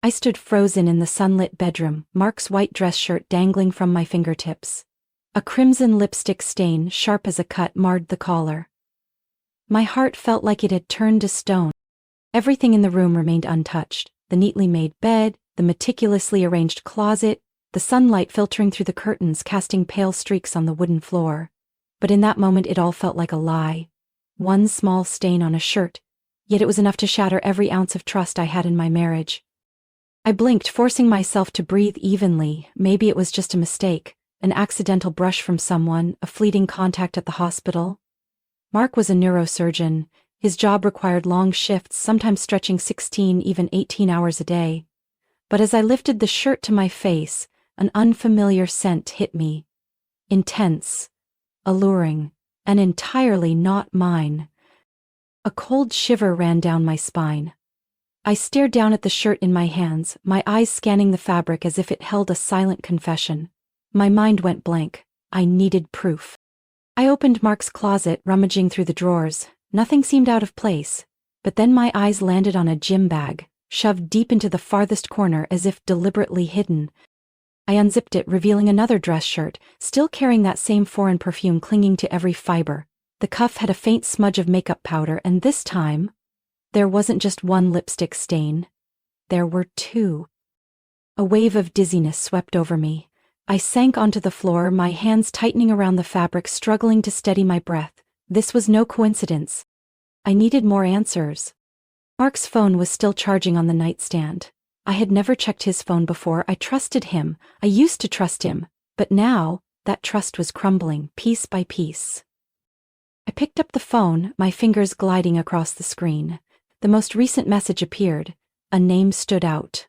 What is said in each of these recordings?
I stood frozen in the sunlit bedroom, Mark's white dress shirt dangling from my fingertips. A crimson lipstick stain, sharp as a cut, marred the collar. My heart felt like it had turned to stone. Everything in the room remained untouched. The neatly made bed, the meticulously arranged closet, the sunlight filtering through the curtains casting pale streaks on the wooden floor. But in that moment it all felt like a lie. One small stain on a shirt, yet it was enough to shatter every ounce of trust I had in my marriage. I blinked, forcing myself to breathe evenly. Maybe it was just a mistake, an accidental brush from someone, a fleeting contact at the hospital. Mark was a neurosurgeon. His job required long shifts, sometimes stretching 16, even 18 hours a day. But as I lifted the shirt to my face, an unfamiliar scent hit me. Intense, alluring, and entirely not mine. A cold shiver ran down my spine. I stared down at the shirt in my hands, my eyes scanning the fabric as if it held a silent confession. My mind went blank. I needed proof. I opened Mark's closet, rummaging through the drawers. Nothing seemed out of place, but then my eyes landed on a gym bag, shoved deep into the farthest corner as if deliberately hidden. I unzipped it, revealing another dress shirt, still carrying that same foreign perfume clinging to every fiber. The cuff had a faint smudge of makeup powder, and this time, there wasn't just one lipstick stain. There were two. A wave of dizziness swept over me. I sank onto the floor, my hands tightening around the fabric, struggling to steady my breath. This was no coincidence. I needed more answers. Mark's phone was still charging on the nightstand. I had never checked his phone before. I trusted him. I used to trust him. But now, that trust was crumbling, piece by piece. I picked up the phone, my fingers gliding across the screen. The most recent message appeared. A name stood out.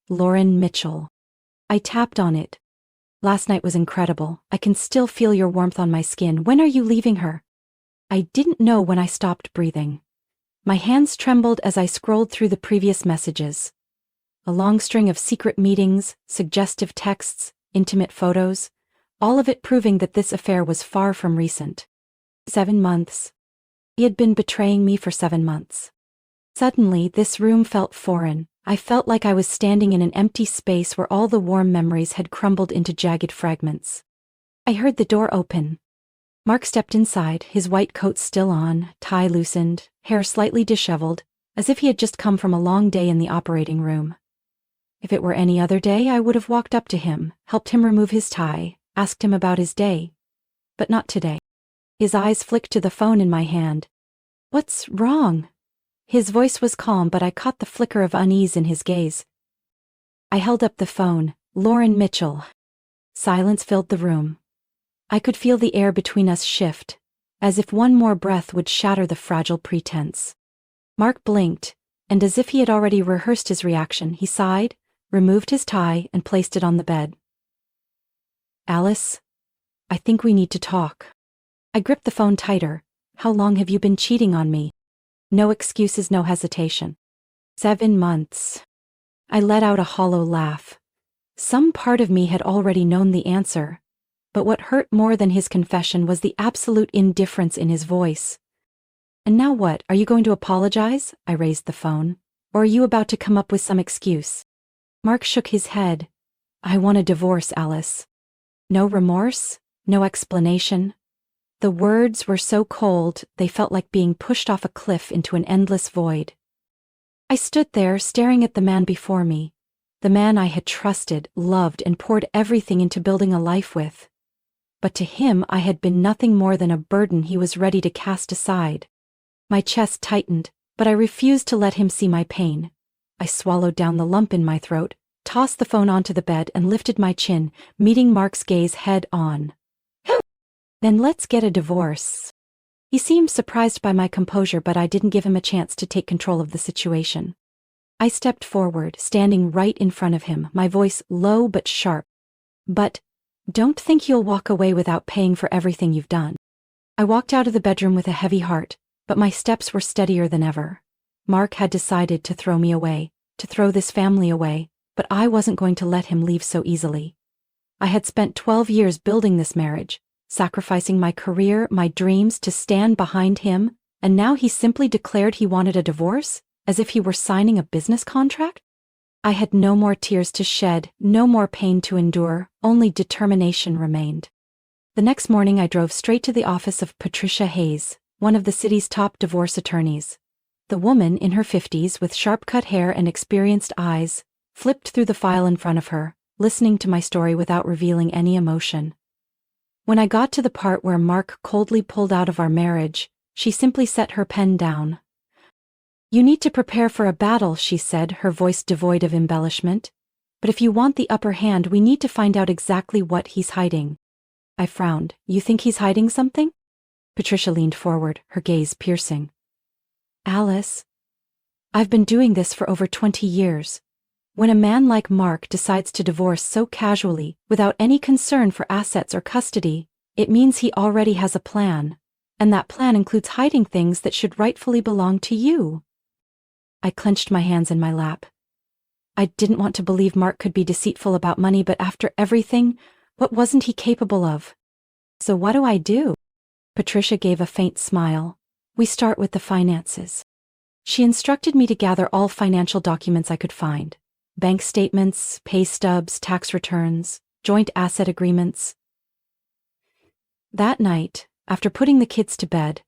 Lauren Mitchell. I tapped on it. Last night was incredible. I can still feel your warmth on my skin. When are you leaving her? I didn't know when I stopped breathing. My hands trembled as I scrolled through the previous messages. A long string of secret meetings, suggestive texts, intimate photos, all of it proving that this affair was far from recent. 7 months. He had been betraying me for 7 months. Suddenly, this room felt foreign. I felt like I was standing in an empty space where all the warm memories had crumbled into jagged fragments. I heard the door open. Mark stepped inside, his white coat still on, tie loosened, hair slightly disheveled, as if he had just come from a long day in the operating room. If it were any other day, I would have walked up to him, helped him remove his tie, asked him about his day. But not today. His eyes flicked to the phone in my hand. "What's wrong?" His voice was calm, but I caught the flicker of unease in his gaze. I held up the phone. Lauren Mitchell. Silence filled the room. I could feel the air between us shift, as if one more breath would shatter the fragile pretense. Mark blinked, and as if he had already rehearsed his reaction, he sighed, removed his tie, and placed it on the bed. "Alice, I think we need to talk." I gripped the phone tighter. "How long have you been cheating on me?" No excuses, no hesitation. 7 months. I let out a hollow laugh. Some part of me had already known the answer, but what hurt more than his confession was the absolute indifference in his voice. "And now what? Are you going to apologize?" I raised the phone. "Or are you about to come up with some excuse?" Mark shook his head. "I want a divorce, Alice." No remorse, no explanation. The words were so cold, they felt like being pushed off a cliff into an endless void. I stood there, staring at the man before me, the man I had trusted, loved, and poured everything into building a life with. But to him I had been nothing more than a burden he was ready to cast aside. My chest tightened, but I refused to let him see my pain. I swallowed down the lump in my throat, tossed the phone onto the bed, and lifted my chin, meeting Mark's gaze head on. "Then let's get a divorce." He seemed surprised by my composure, but I didn't give him a chance to take control of the situation. I stepped forward, standing right in front of him, my voice low but sharp. "But don't think you'll walk away without paying for everything you've done." I walked out of the bedroom with a heavy heart, but my steps were steadier than ever. Mark had decided to throw me away, to throw this family away, but I wasn't going to let him leave so easily. I had spent 12 years building this marriage, sacrificing my career, my dreams to stand behind him, and now he simply declared he wanted a divorce, as if he were signing a business contract? I had no more tears to shed, no more pain to endure, only determination remained. The next morning I drove straight to the office of Patricia Hayes, one of the city's top divorce attorneys. The woman, in her 50s with sharp-cut hair and experienced eyes, flipped through the file in front of her, listening to my story without revealing any emotion. When I got to the part where Mark coldly pulled out of our marriage, she simply set her pen down. "You need to prepare for a battle," she said, her voice devoid of embellishment. "But if you want the upper hand, we need to find out exactly what he's hiding." I frowned. "You think he's hiding something?" Patricia leaned forward, her gaze piercing. "Alice, I've been doing this for over 20 years. When a man like Mark decides to divorce so casually, without any concern for assets or custody, it means he already has a plan. And that plan includes hiding things that should rightfully belong to you." I clenched my hands in my lap. I didn't want to believe Mark could be deceitful about money, but after everything, what wasn't he capable of? "So what do I do?" Patricia gave a faint smile. "We start with the finances." She instructed me to gather all financial documents I could find. Bank statements, pay stubs, tax returns, joint asset agreements. That night, after putting the kids to bed,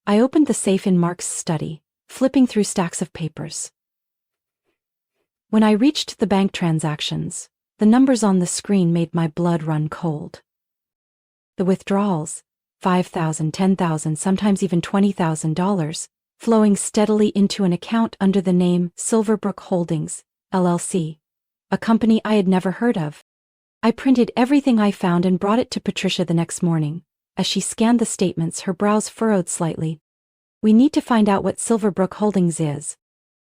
I opened the safe in Mark's study, flipping through stacks of papers. When I reached the bank transactions, the numbers on the screen made my blood run cold. The withdrawals, $5,000, $10,000, sometimes even $20,000, flowing steadily into an account under the name Silverbrook Holdings, LLC, a company I had never heard of. I printed everything I found and brought it to Patricia the next morning. As she scanned the statements, her brows furrowed slightly. "We need to find out what Silverbrook Holdings is."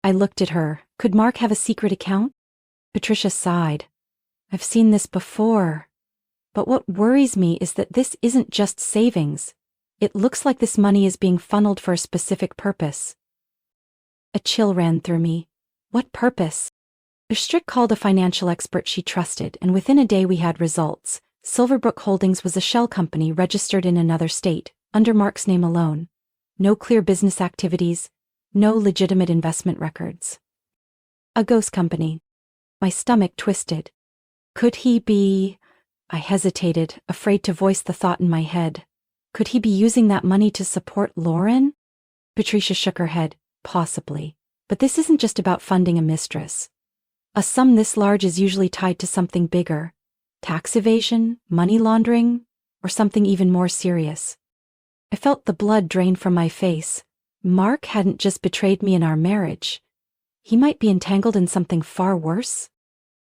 I looked at her. Could Mark have a secret account? Patricia sighed. "I've seen this before. But what worries me is that this isn't just savings. It looks like this money is being funneled for a specific purpose." A chill ran through me. What purpose? Strick called a financial expert she trusted, and within a day we had results. Silverbrook Holdings was a shell company registered in another state, under Mark's name alone. No clear business activities, no legitimate investment records. A ghost company. My stomach twisted. Could he be... I hesitated, afraid to voice the thought in my head. Could he be using that money to support Lauren? Patricia shook her head. Possibly. But this isn't just about funding a mistress. A sum this large is usually tied to something bigger. Tax evasion, money laundering, or something even more serious. I felt the blood drain from my face. Mark hadn't just betrayed me in our marriage. He might be entangled in something far worse.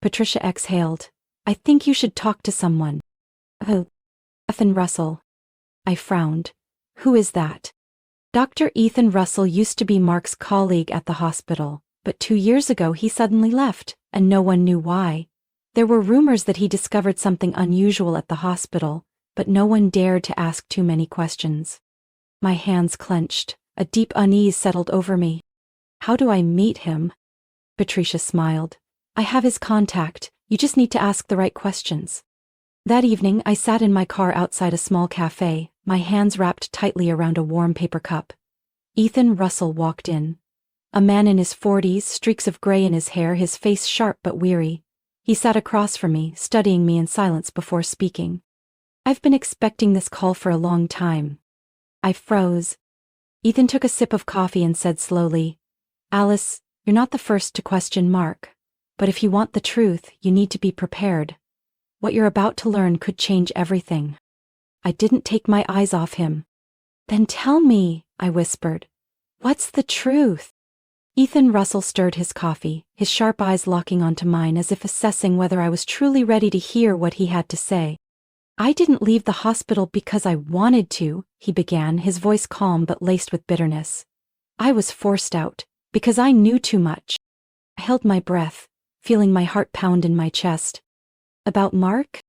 Patricia exhaled. "I think you should talk to someone." "Oh, Ethan Russell." I frowned. "Who is that?" Dr. Ethan Russell used to be Mark's colleague at the hospital, but 2 years ago he suddenly left, and no one knew why. There were rumors that he discovered something unusual at the hospital, but no one dared to ask too many questions. My hands clenched. A deep unease settled over me. "How do I meet him?" Patricia smiled. "I have his contact. You just need to ask the right questions." That evening, I sat in my car outside a small cafe, my hands wrapped tightly around a warm paper cup. Ethan Russell walked in. A man in his 40s, streaks of gray in his hair, his face sharp but weary. He sat across from me, studying me in silence before speaking. "I've been expecting this call for a long time." I froze. Ethan took a sip of coffee and said slowly, "Alice, you're not the first to question Mark. But if you want the truth, you need to be prepared. What you're about to learn could change everything." I didn't take my eyes off him. "Then tell me," I whispered. "What's the truth?" Ethan Russell stirred his coffee, his sharp eyes locking onto mine as if assessing whether I was truly ready to hear what he had to say. "I didn't leave the hospital because I wanted to," he began, his voice calm but laced with bitterness. "I was forced out, because I knew too much." I held my breath, feeling my heart pound in my chest. "About Mark?"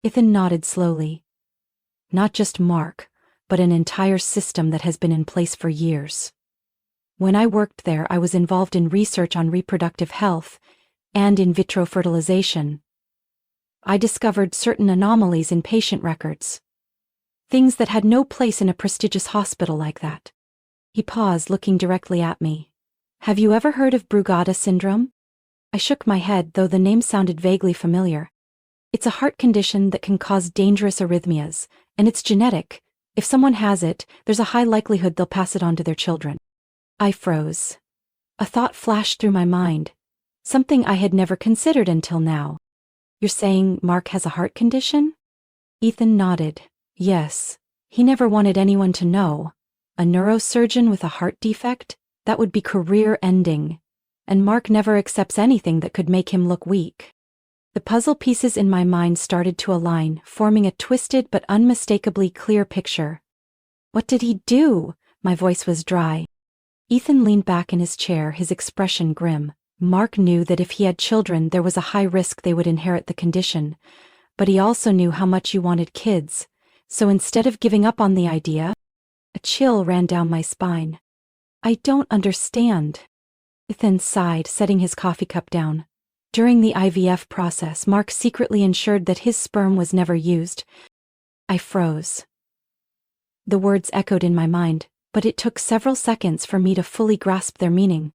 Ethan nodded slowly. "Not just Mark, but an entire system that has been in place for years. When I worked there, I was involved in research on reproductive health and in vitro fertilization. I discovered certain anomalies in patient records. Things that had no place in a prestigious hospital like that." He paused, looking directly at me. "Have you ever heard of Brugada syndrome?" I shook my head, though the name sounded vaguely familiar. It's a heart condition that can cause dangerous arrhythmias, and it's genetic. If someone has it, there's a high likelihood they'll pass it on to their children. I froze. A thought flashed through my mind. Something I had never considered until now. You're saying Mark has a heart condition? Ethan nodded. Yes. He never wanted anyone to know. A neurosurgeon with a heart defect? That would be career-ending. And Mark never accepts anything that could make him look weak. The puzzle pieces in my mind started to align, forming a twisted but unmistakably clear picture. What did he do? My voice was dry. Ethan leaned back in his chair, his expression grim. Mark knew that if he had children, there was a high risk they would inherit the condition. But he also knew how much you wanted kids. So instead of giving up on the idea, a chill ran down my spine. I don't understand. Ethan sighed, setting his coffee cup down. During the IVF process, Mark secretly ensured that his sperm was never used. I froze. The words echoed in my mind, but it took several seconds for me to fully grasp their meaning.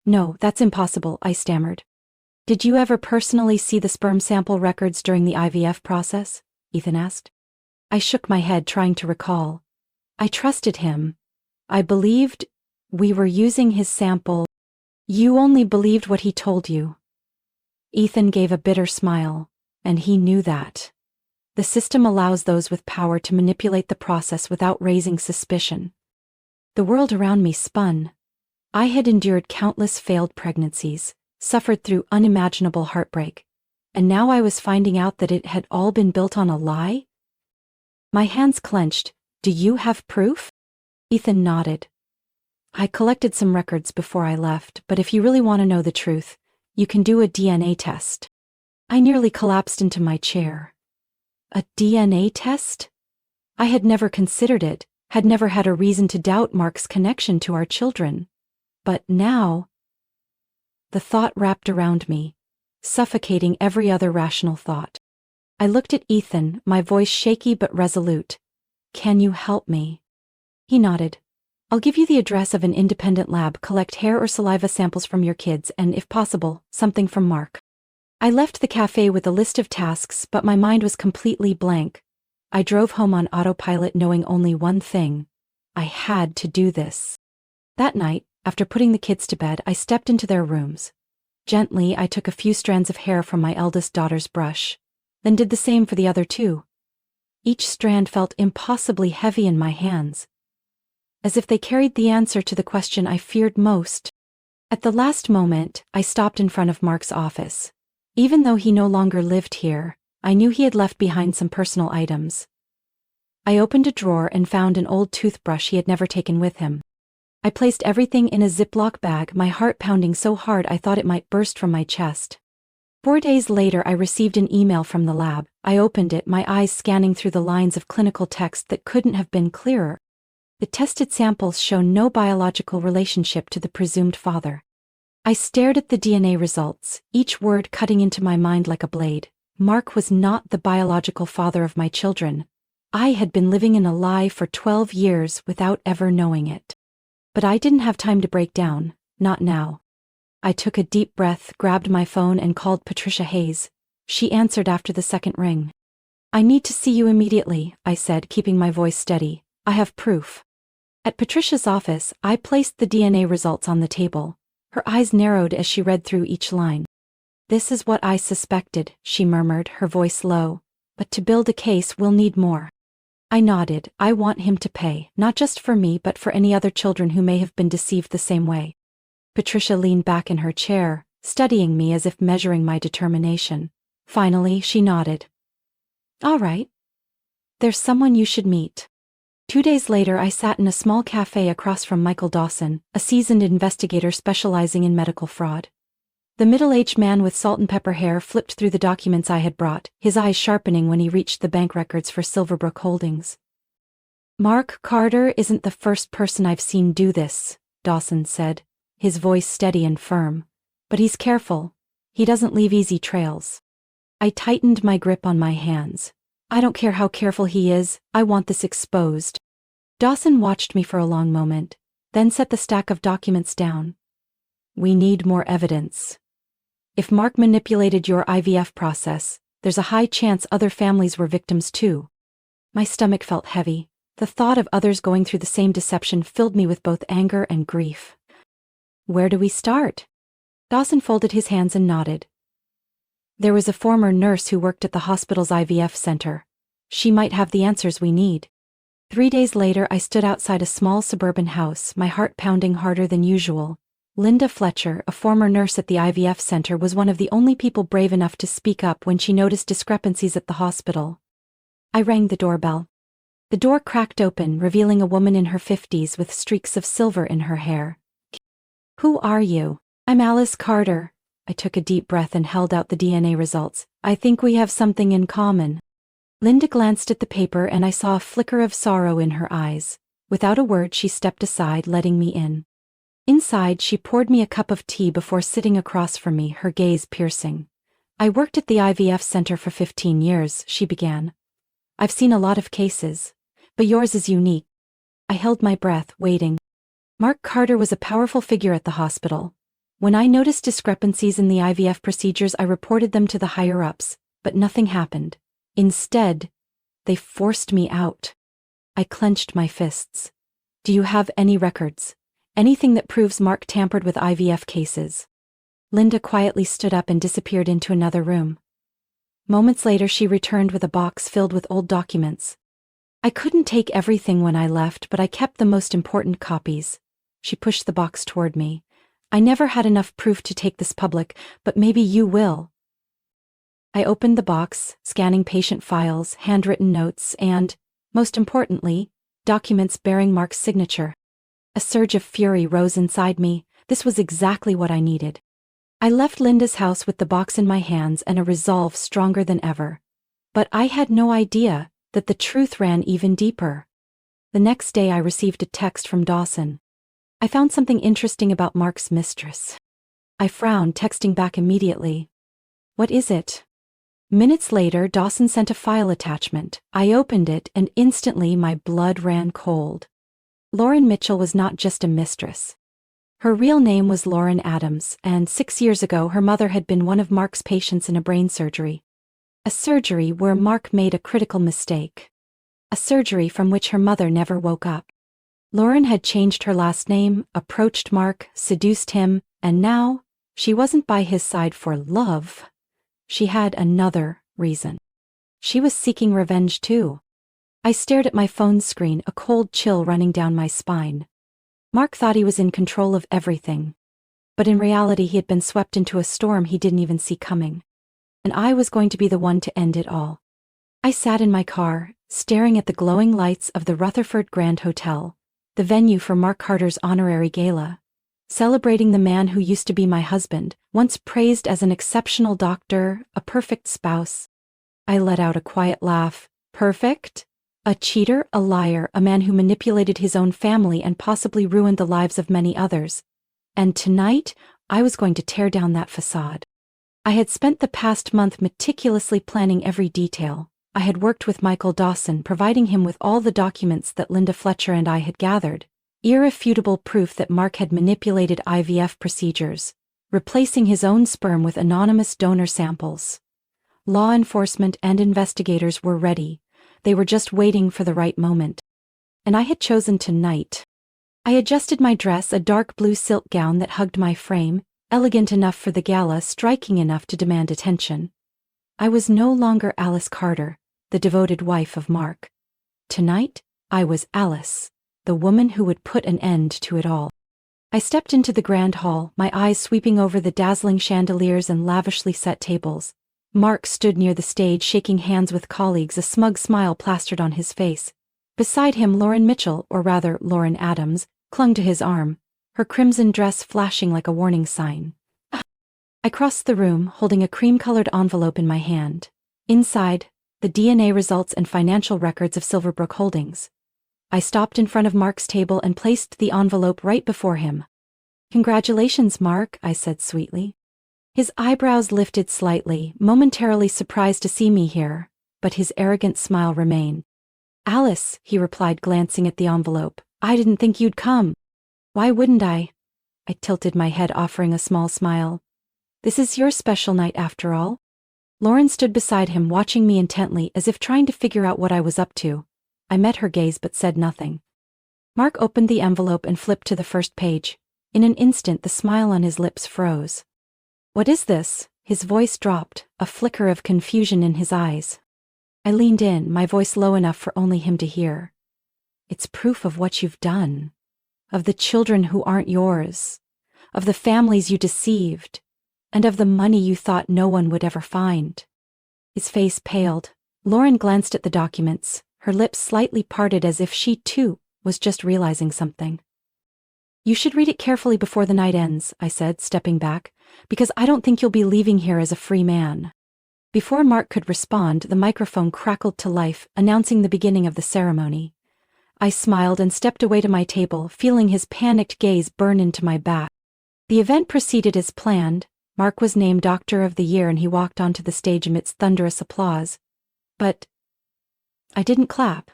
No, that's impossible, I stammered. Did you ever personally see the sperm sample records during the IVF process? Ethan asked. I shook my head, trying to recall. I trusted him. I believed we were using his sample. You only believed what he told you. Ethan gave a bitter smile, and he knew that. The system allows those with power to manipulate the process without raising suspicion. The world around me spun. I had endured countless failed pregnancies, suffered through unimaginable heartbreak, and now I was finding out that it had all been built on a lie? My hands clenched. Do you have proof? Ethan nodded. I collected some records before I left, but if you really want to know the truth, you can do a DNA test. I nearly collapsed into my chair. A DNA test? I had never considered it, had never had a reason to doubt Mark's connection to our children. But now, the thought wrapped around me, suffocating every other rational thought. I looked at Ethan, my voice shaky but resolute. Can you help me? He nodded. I'll give you the address of an independent lab, collect hair or saliva samples from your kids, and if possible, something from Mark. I left the cafe with a list of tasks, but my mind was completely blank. I drove home on autopilot, knowing only one thing. I had to do this. That night, after putting the kids to bed, I stepped into their rooms. Gently, I took a few strands of hair from my eldest daughter's brush, then did the same for the other two. Each strand felt impossibly heavy in my hands, as if they carried the answer to the question I feared most. At the last moment, I stopped in front of Mark's office. Even though he no longer lived here, I knew he had left behind some personal items. I opened a drawer and found an old toothbrush he had never taken with him. I placed everything in a Ziploc bag, my heart pounding so hard I thought it might burst from my chest. 4 days later, I received an email from the lab. I opened it, my eyes scanning through the lines of clinical text that couldn't have been clearer. The tested samples show no biological relationship to the presumed father. I stared at the DNA results, each word cutting into my mind like a blade. Mark was not the biological father of my children. I had been living in a lie for 12 years without ever knowing it. But I didn't have time to break down, not now. I took a deep breath, grabbed my phone and called Patricia Hayes. She answered after the second ring. I need to see you immediately, I said, keeping my voice steady. I have proof. At Patricia's office, I placed the DNA results on the table. Her eyes narrowed as she read through each line. This is what I suspected, she murmured, her voice low. But to build a case, we'll need more. I nodded. I want him to pay, not just for me but for any other children who may have been deceived the same way. Patricia leaned back in her chair, studying me as if measuring my determination. Finally, she nodded. All right. There's someone you should meet. 2 days later, I sat in a small cafe across from Michael Dawson, a seasoned investigator specializing in medical fraud. The middle-aged man with salt and pepper hair flipped through the documents I had brought, his eyes sharpening when he reached the bank records for Silverbrook Holdings. Mark Carter isn't the first person I've seen do this, Dawson said, his voice steady and firm. But he's careful. He doesn't leave easy trails. I tightened my grip on my hands. I don't care how careful he is, I want this exposed. Dawson watched me for a long moment, then set the stack of documents down. We need more evidence. If Mark manipulated your IVF process, there's a high chance other families were victims too. My stomach felt heavy. The thought of others going through the same deception filled me with both anger and grief. Where do we start? Dawson folded his hands and nodded. There was a former nurse who worked at the hospital's IVF center. She might have the answers we need. 3 days later, I stood outside a small suburban house, my heart pounding harder than usual. Linda Fletcher, a former nurse at the IVF center, was one of the only people brave enough to speak up when she noticed discrepancies at the hospital. I rang the doorbell. The door cracked open, revealing a woman in her 50s with streaks of silver in her hair. Who are you? I'm Alice Carter. I took a deep breath and held out the DNA results. I think we have something in common. Linda glanced at the paper and I saw a flicker of sorrow in her eyes. Without a word, she stepped aside, letting me in. Inside, she poured me a cup of tea before sitting across from me, her gaze piercing. I worked at the IVF center for 15 years, she began. I've seen a lot of cases, but yours is unique. I held my breath, waiting. Mark Carter was a powerful figure at the hospital. When I noticed discrepancies in the IVF procedures, I reported them to the higher-ups, but nothing happened. Instead, they forced me out. I clenched my fists. Do you have any records? Anything that proves Mark tampered with IVF cases? Linda quietly stood up and disappeared into another room. Moments later, she returned with a box filled with old documents. I couldn't take everything when I left, but I kept the most important copies. She pushed the box toward me. I never had enough proof to take this public, but maybe you will. I opened the box, scanning patient files, handwritten notes, and, most importantly, documents bearing Mark's signature. A surge of fury rose inside me. This was exactly what I needed. I left Linda's house with the box in my hands and a resolve stronger than ever. But I had no idea that the truth ran even deeper. The next day I received a text from Dawson. I found something interesting about Mark's mistress. I frowned, texting back immediately. What is it? Minutes later, Dawson sent a file attachment. I opened it and instantly my blood ran cold. Lauren Mitchell was not just a mistress. Her real name was Lauren Adams, and 6 years ago her mother had been one of Mark's patients in a brain surgery. A surgery where Mark made a critical mistake. A surgery from which her mother never woke up. Lauren had changed her last name, approached Mark, seduced him, and now, she wasn't by his side for love. She had another reason. She was seeking revenge too. I stared at my phone screen, a cold chill running down my spine. Mark thought he was in control of everything. But in reality he had been swept into a storm he didn't even see coming. And I was going to be the one to end it all. I sat in my car, staring at the glowing lights of the Rutherford Grand Hotel, the venue for Mark Carter's honorary gala, celebrating the man who used to be my husband, once praised as an exceptional doctor, a perfect spouse. I let out a quiet laugh. Perfect? A cheater, a liar, a man who manipulated his own family and possibly ruined the lives of many others. And tonight, I was going to tear down that facade. I had spent the past month meticulously planning every detail. I had worked with Michael Dawson, providing him with all the documents that Linda Fletcher and I had gathered. Irrefutable proof that Mark had manipulated IVF procedures, replacing his own sperm with anonymous donor samples. Law enforcement and investigators were ready. They were just waiting for the right moment. And I had chosen tonight. I adjusted my dress, a dark blue silk gown that hugged my frame, elegant enough for the gala, striking enough to demand attention. I was no longer Alice Carter, the devoted wife of Mark. Tonight, I was Alice, the woman who would put an end to it all. I stepped into the grand hall, my eyes sweeping over the dazzling chandeliers and lavishly set tables. Mark stood near the stage, shaking hands with colleagues, a smug smile plastered on his face. Beside him, Lauren Mitchell, or rather Lauren Adams, clung to his arm, her crimson dress flashing like a warning sign. I crossed the room, holding a cream-colored envelope in my hand. Inside, the DNA results and financial records of Silverbrook Holdings. I stopped in front of Mark's table and placed the envelope right before him. "Congratulations, Mark," I said sweetly. His eyebrows lifted slightly, momentarily surprised to see me here, but his arrogant smile remained. "Alice," he replied, glancing at the envelope, "I didn't think you'd come." "Why wouldn't I?" I tilted my head, offering a small smile. This is your special night after all. Lauren stood beside him watching me intently as if trying to figure out what I was up to. I met her gaze but said nothing. Mark opened the envelope and flipped to the first page. In an instant the smile on his lips froze. What is this? His voice dropped, a flicker of confusion in his eyes. I leaned in, my voice low enough for only him to hear. It's proof of what you've done. Of the children who aren't yours. Of the families you deceived. And of the money you thought no one would ever find. His face paled. Lauren glanced at the documents, her lips slightly parted as if she, too, was just realizing something. You should read it carefully before the night ends, I said, stepping back, because I don't think you'll be leaving here as a free man. Before Mark could respond, the microphone crackled to life, announcing the beginning of the ceremony. I smiled and stepped away to my table, feeling his panicked gaze burn into my back. The event proceeded as planned. Mark was named Doctor of the Year and he walked onto the stage amidst thunderous applause. But I didn't clap.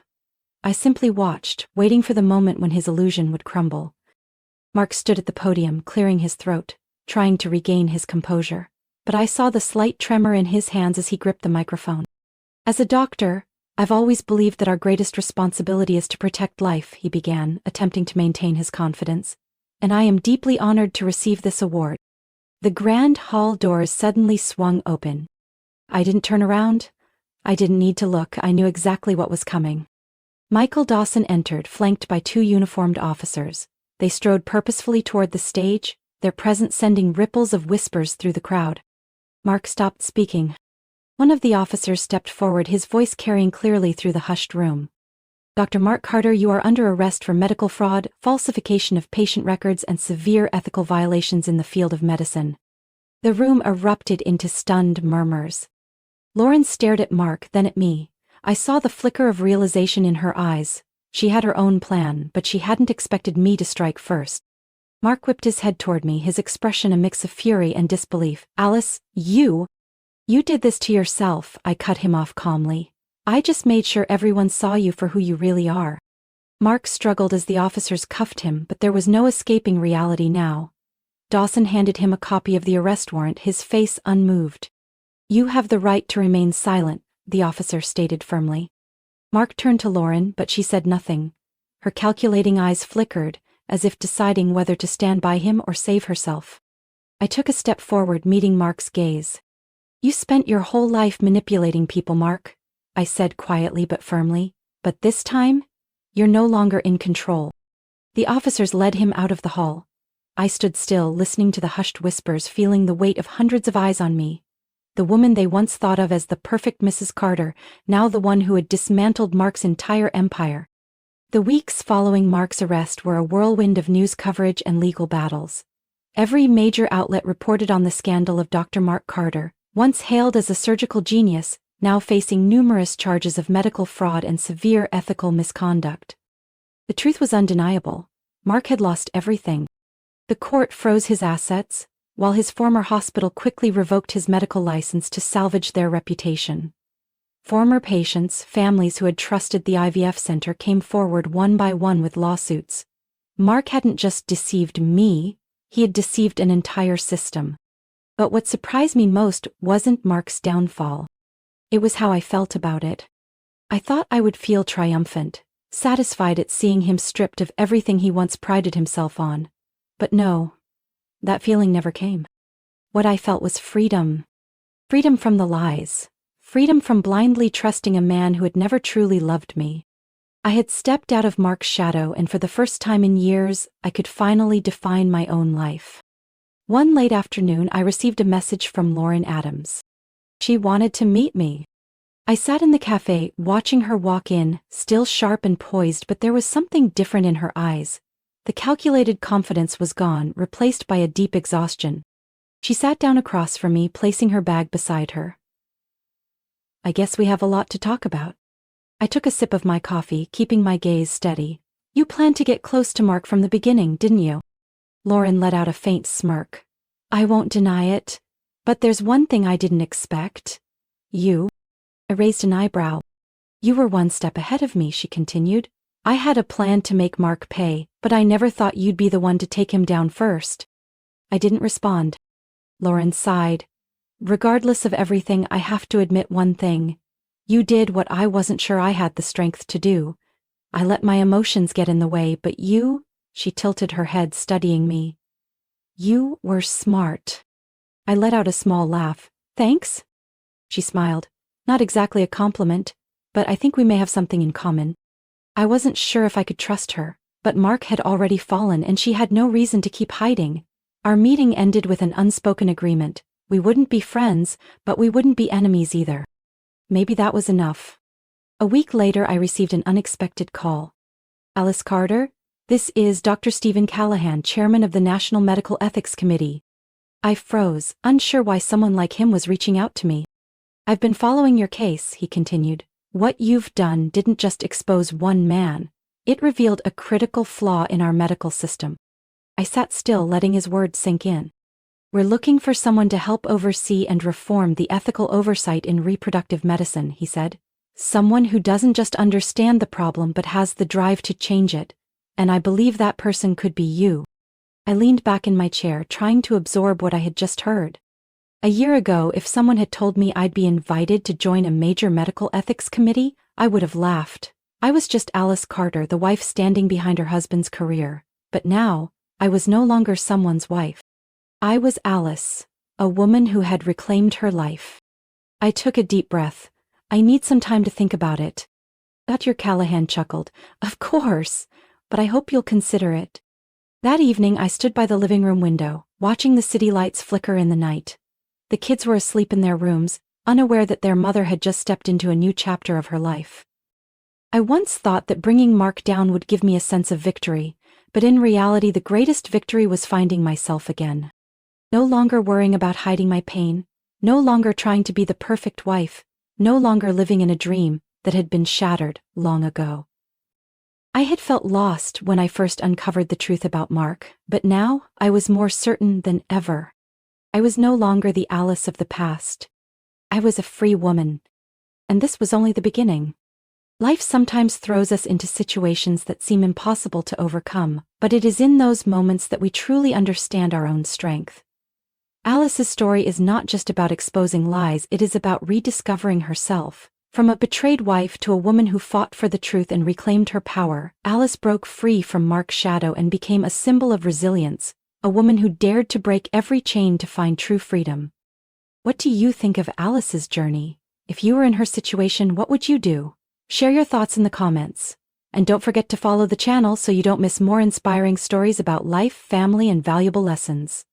I simply watched, waiting for the moment when his illusion would crumble. Mark stood at the podium, clearing his throat, trying to regain his composure. But I saw the slight tremor in his hands as he gripped the microphone. As a doctor, I've always believed that our greatest responsibility is to protect life, he began, attempting to maintain his confidence. And I am deeply honored to receive this award. The grand hall doors suddenly swung open. I didn't turn around. I didn't need to look, I knew exactly what was coming. Michael Dawson entered, flanked by 2 uniformed officers. They strode purposefully toward the stage, their presence sending ripples of whispers through the crowd. Mark stopped speaking. One of the officers stepped forward, his voice carrying clearly through the hushed room. Dr. Mark Carter, you are under arrest for medical fraud, falsification of patient records, and severe ethical violations in the field of medicine. The room erupted into stunned murmurs. Lauren stared at Mark, then at me. I saw the flicker of realization in her eyes. She had her own plan, but she hadn't expected me to strike first. Mark whipped his head toward me, his expression a mix of fury and disbelief. Alice, you did this to yourself, I cut him off calmly. I just made sure everyone saw you for who you really are. Mark struggled as the officers cuffed him, but there was no escaping reality now. Dawson handed him a copy of the arrest warrant, his face unmoved. You have the right to remain silent, the officer stated firmly. Mark turned to Lauren, but she said nothing. Her calculating eyes flickered, as if deciding whether to stand by him or save herself. I took a step forward, meeting Mark's gaze. You spent your whole life manipulating people, Mark, I said quietly but firmly, but this time, you're no longer in control. The officers led him out of the hall. I stood still, listening to the hushed whispers, feeling the weight of hundreds of eyes on me. The woman they once thought of as the perfect Mrs. Carter, now the one who had dismantled Mark's entire empire. The weeks following Mark's arrest were a whirlwind of news coverage and legal battles. Every major outlet reported on the scandal of Dr. Mark Carter, once hailed as a surgical genius, now facing numerous charges of medical fraud and severe ethical misconduct. The truth was undeniable. Mark had lost everything. The court froze his assets, while his former hospital quickly revoked his medical license to salvage their reputation. Former patients, families who had trusted the IVF center came forward one by one with lawsuits. Mark hadn't just deceived me, he had deceived an entire system. But what surprised me most wasn't Mark's downfall. It was how I felt about it. I thought I would feel triumphant, satisfied at seeing him stripped of everything he once prided himself on. But no, that feeling never came. What I felt was freedom. Freedom from the lies. Freedom from blindly trusting a man who had never truly loved me. I had stepped out of Mark's shadow, and for the first time in years, I could finally define my own life. One late afternoon, I received a message from Lauren Adams. She wanted to meet me. I sat in the cafe, watching her walk in, still sharp and poised, but there was something different in her eyes. The calculated confidence was gone, replaced by a deep exhaustion. She sat down across from me, placing her bag beside her. I guess we have a lot to talk about. I took a sip of my coffee, keeping my gaze steady. You planned to get close to Mark from the beginning, didn't you? Lauren let out a faint smirk. I won't deny it. But there's one thing I didn't expect. You. I raised an eyebrow. You were one step ahead of me, she continued. I had a plan to make Mark pay, but I never thought you'd be the one to take him down first. I didn't respond. Lauren sighed. Regardless of everything, I have to admit one thing. You did what I wasn't sure I had the strength to do. I let my emotions get in the way, but you, she tilted her head, studying me. You were smart. I let out a small laugh. Thanks? She smiled. Not exactly a compliment, but I think we may have something in common. I wasn't sure if I could trust her, but Mark had already fallen and she had no reason to keep hiding. Our meeting ended with an unspoken agreement. We wouldn't be friends, but we wouldn't be enemies either. Maybe that was enough. A week later, I received an unexpected call. Alice Carter? This is Dr. Stephen Callahan, chairman of the National Medical Ethics Committee. I froze, unsure why someone like him was reaching out to me. I've been following your case, he continued. What you've done didn't just expose one man. It revealed a critical flaw in our medical system. I sat still, letting his words sink in. We're looking for someone to help oversee and reform the ethical oversight in reproductive medicine, he said. Someone who doesn't just understand the problem but has the drive to change it. And I believe that person could be you. I leaned back in my chair, trying to absorb what I had just heard. A year ago, if someone had told me I'd be invited to join a major medical ethics committee, I would have laughed. I was just Alice Carter, the wife standing behind her husband's career. But now, I was no longer someone's wife. I was Alice, a woman who had reclaimed her life. I took a deep breath. I need some time to think about it. Dr. Callahan chuckled. Of course, but I hope you'll consider it. That evening, I stood by the living room window, watching the city lights flicker in the night. The kids were asleep in their rooms, unaware that their mother had just stepped into a new chapter of her life. I once thought that bringing Mark down would give me a sense of victory, but in reality the greatest victory was finding myself again. No longer worrying about hiding my pain, no longer trying to be the perfect wife, no longer living in a dream that had been shattered long ago. I had felt lost when I first uncovered the truth about Mark, but now I was more certain than ever. I was no longer the Alice of the past. I was a free woman. And this was only the beginning. Life sometimes throws us into situations that seem impossible to overcome, but it is in those moments that we truly understand our own strength. Alice's story is not just about exposing lies, it is about rediscovering herself. From a betrayed wife to a woman who fought for the truth and reclaimed her power, Alice broke free from Mark's shadow and became a symbol of resilience, a woman who dared to break every chain to find true freedom. What do you think of Alice's journey? If you were in her situation, what would you do? Share your thoughts in the comments. And don't forget to follow the channel so you don't miss more inspiring stories about life, family, and valuable lessons.